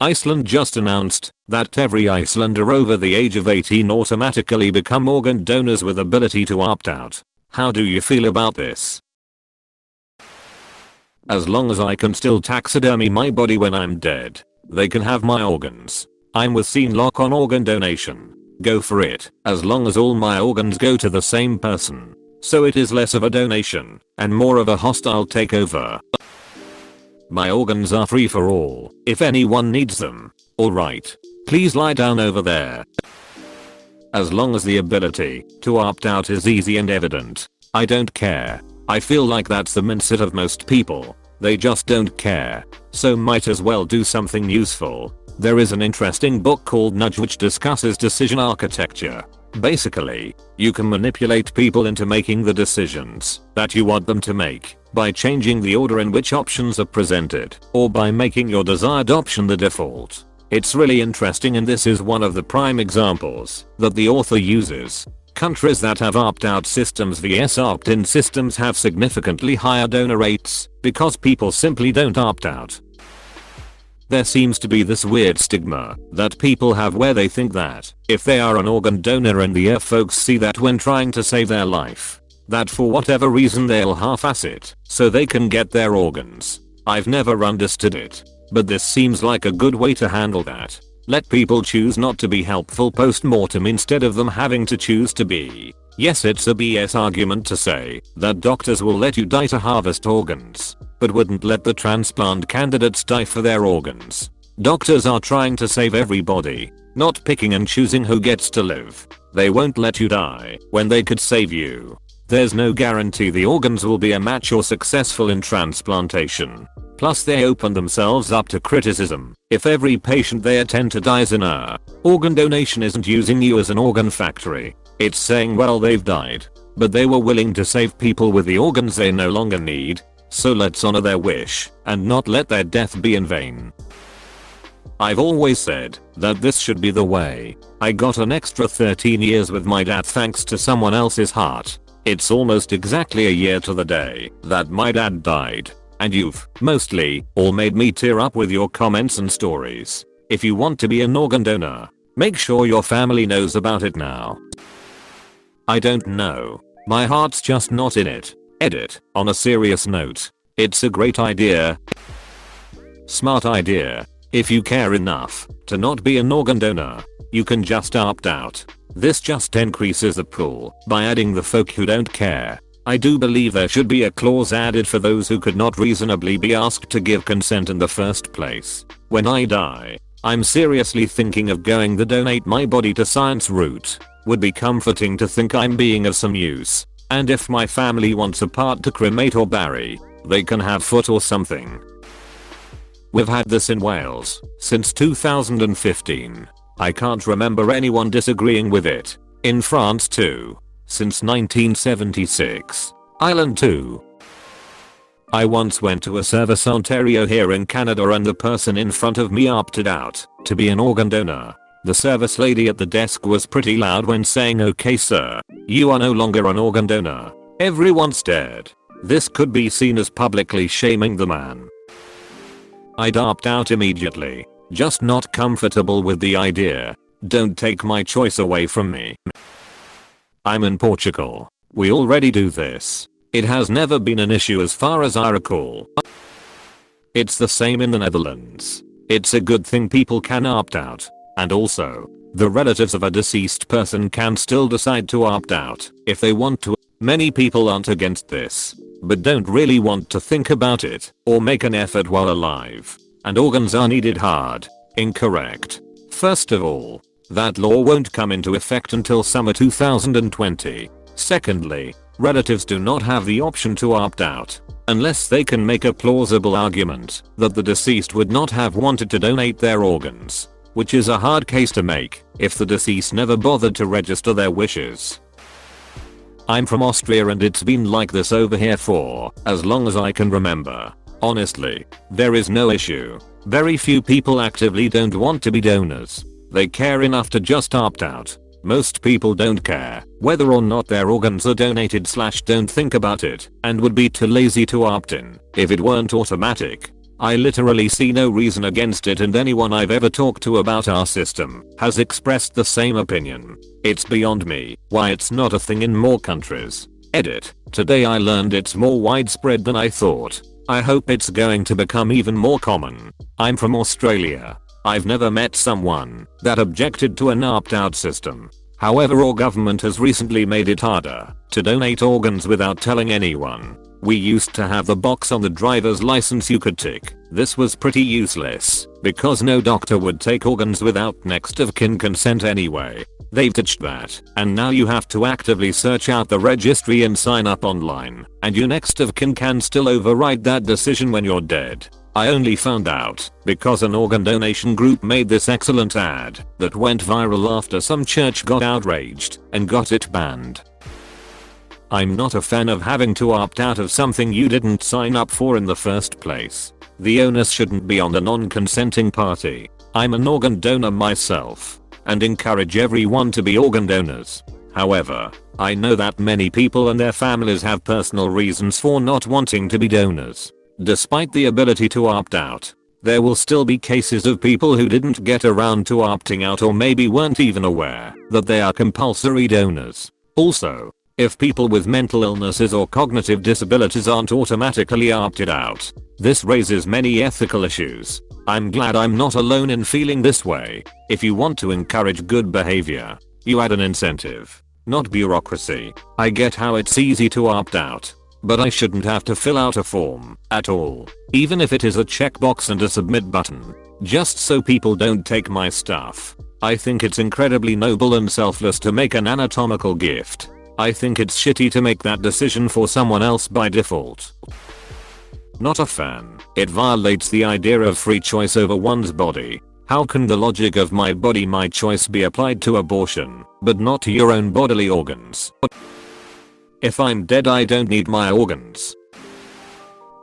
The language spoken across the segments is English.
Iceland just announced that every Icelander over the age of 18 automatically become organ donors with ability to opt out. How do you feel about this? As long as I can still taxidermy my body when I'm dead, they can have my organs. I'm with Scene Lock on organ donation. Go for it, as long as all my organs go to the same person. So it is less of a donation and more of a hostile takeover. My organs are free for all, if anyone needs them. Alright. Please lie down over there. As long as the ability to opt out is easy and evident, I don't care. I feel like that's the mindset of most people. They just don't care. So might as well do something useful. There is an interesting book called Nudge which discusses decision architecture. Basically, you can manipulate people into making the decisions that you want them to make by changing the order in which options are presented, or by making your desired option the default. It's really interesting, and this is one of the prime examples that the author uses. Countries that have opt-out systems vs opt-in systems have significantly higher donor rates because people simply don't opt out. There seems to be this weird stigma that people have where they think that if they are an organ donor and the folks see that when trying to save their life, that for whatever reason they'll half-ass it so they can get their organs. I've never understood it, but this seems like a good way to handle that. Let people choose not to be helpful post-mortem instead of them having to choose to be. Yes, it's a BS argument to say that doctors will let you die to harvest organs, but wouldn't let the transplant candidates die for their organs. Doctors are trying to save everybody, not picking and choosing who gets to live. They won't let you die when they could save you. There's no guarantee the organs will be a match or successful in transplantation. Plus they open themselves up to criticism if every patient they attend to dies in a organ donation isn't using you as an organ factory. It's saying, well, they've died, but they were willing to save people with the organs they no longer need, so let's honor their wish and not let their death be in vain. I've always said that this should be the way. I got an extra 13 years with my dad thanks to someone else's heart. It's almost exactly a year to the day that my dad died. And you've, mostly, all made me tear up with your comments and stories. If you want to be an organ donor, make sure your family knows about it now. I don't know. My heart's just not in it. Edit. On a serious note, it's a great idea. Smart idea. If you care enough to not be an organ donor, you can just opt out. This just increases the pool by adding the folk who don't care. I do believe there should be a clause added for those who could not reasonably be asked to give consent in the first place. When I die, I'm seriously thinking of going the donate my body to science route. Would be comforting to think I'm being of some use. And if my family wants a part to cremate or bury, they can have foot or something. We've had this in Wales since 2015. I can't remember anyone disagreeing with it. In France too. Since 1976. Ireland too. I once went to a Service Ontario here in Canada and the person in front of me opted out to be an organ donor. The service lady at the desk was pretty loud when saying, "Okay sir, you are no longer an organ donor." Everyone stared. This could be seen as publicly shaming the man. I'd opt out immediately. Just not comfortable with the idea. Don't take my choice away from me. I'm in Portugal. We already do this. It has never been an issue as far as I recall. It's the same in the Netherlands. It's a good thing people can opt out. And also, the relatives of a deceased person can still decide to opt out if they want to. Many people aren't against this, but don't really want to think about it or make an effort while alive. And organs are needed hard. Incorrect. First of all, that law won't come into effect until summer 2020. Secondly, relatives do not have the option to opt out unless they can make a plausible argument that the deceased would not have wanted to donate their organs, which is a hard case to make if the deceased never bothered to register their wishes. I'm from Austria and it's been like this over here for as long as I can remember. Honestly, there is no issue. Very few people actively don't want to be donors. They care enough to just opt out. Most people don't care whether or not their organs are donated / don't think about it and would be too lazy to opt in if it weren't automatic. I literally see no reason against it, and anyone I've ever talked to about our system has expressed the same opinion. It's beyond me why it's not a thing in more countries. Edit. Today I learned it's more widespread than I thought. I hope it's going to become even more common. I'm from Australia. I've never met someone that objected to an opt-out system. However, our government has recently made it harder to donate organs without telling anyone. We used to have the box on the driver's license you could tick. This was pretty useless because no doctor would take organs without next of kin consent anyway. They've ditched that, and now you have to actively search out the registry and sign up online, and your next of kin can still override that decision when you're dead. I only found out because an organ donation group made this excellent ad that went viral after some church got outraged and got it banned. I'm not a fan of having to opt out of something you didn't sign up for in the first place. The onus shouldn't be on the non-consenting party. I'm an organ donor myself and encourage everyone to be organ donors. However, I know that many people and their families have personal reasons for not wanting to be donors. Despite the ability to opt out, there will still be cases of people who didn't get around to opting out or maybe weren't even aware that they are compulsory donors. Also, if people with mental illnesses or cognitive disabilities aren't automatically opted out, this raises many ethical issues. I'm glad I'm not alone in feeling this way. If you want to encourage good behavior, you add an incentive, not bureaucracy. I get how it's easy to opt out, but I shouldn't have to fill out a form at all, even if it is a checkbox and a submit button, just so people don't take my stuff. I think it's incredibly noble and selfless to make an anatomical gift. I think it's shitty to make that decision for someone else by default. Not a fan. It violates the idea of free choice over one's body. How can the logic of my body, my choice be applied to abortion, but not to your own bodily organs? If I'm dead, I don't need my organs.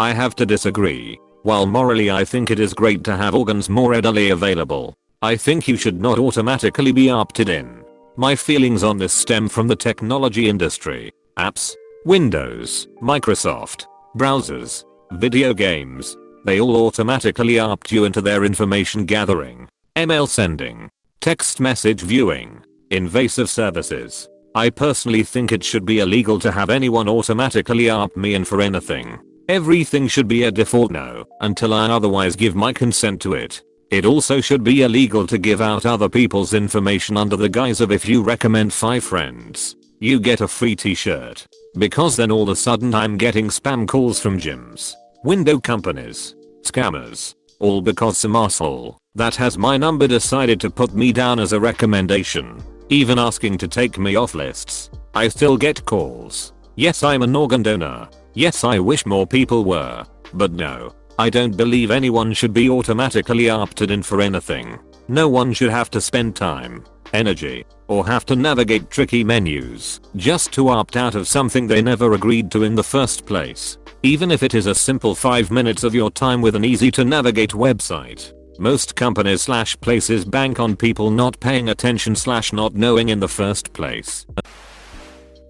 I have to disagree. While morally I think it is great to have organs more readily available, I think you should not automatically be opted in. My feelings on this stem from the technology industry. Apps, Windows, Microsoft, browsers, video games, they all automatically opt you into their information gathering, email sending, text message viewing, invasive services. I personally think it should be illegal to have anyone automatically opt me in for anything. Everything should be a default no until I otherwise give my consent to it. It also should be illegal to give out other people's information under the guise of if you recommend 5 friends, you get a free t-shirt. Because then all of a sudden I'm getting spam calls from gyms, window companies, scammers, all because some asshole that has my number decided to put me down as a recommendation, even asking to take me off lists. I still get calls. Yes, I'm an organ donor. Yes, I wish more people were. But no. I don't believe anyone should be automatically opted in for anything. No one should have to spend time, energy, or have to navigate tricky menus just to opt out of something they never agreed to in the first place. Even if it is a simple 5 minutes of your time with an easy to navigate website. Most companies / places bank on people not paying attention / not knowing in the first place.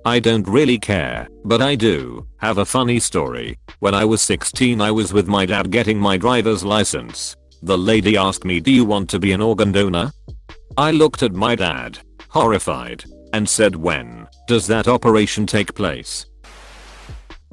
I don't really care, but I do have a funny story. When I was 16, I was with my dad getting my driver's license. The lady asked me, "Do you want to be an organ donor?" I looked at my dad, horrified, and said, "When does that operation take place?"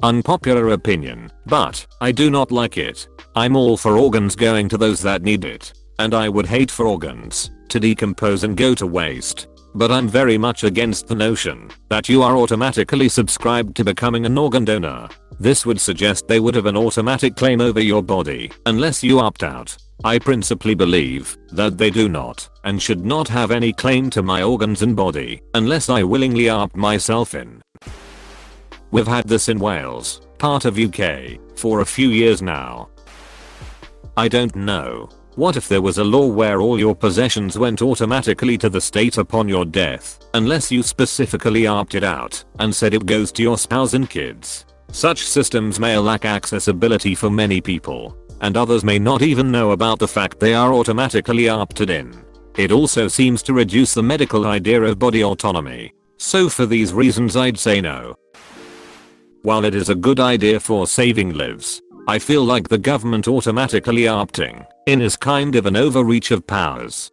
Unpopular opinion, but I do not like it. I'm all for organs going to those that need it, and I would hate for organs to decompose and go to waste. But I'm very much against the notion that you are automatically subscribed to becoming an organ donor. This would suggest they would have an automatic claim over your body unless you opt out. I principally believe that they do not and should not have any claim to my organs and body unless I willingly opt myself in. We've had this in Wales, part of UK, for a few years now. I don't know. What if there was a law where all your possessions went automatically to the state upon your death, unless you specifically opted out and said it goes to your spouse and kids? Such systems may lack accessibility for many people, and others may not even know about the fact they are automatically opted in. It also seems to reduce the medical idea of body autonomy. So for these reasons I'd say no. While it is a good idea for saving lives, I feel like the government automatically opting in is kind of an overreach of powers.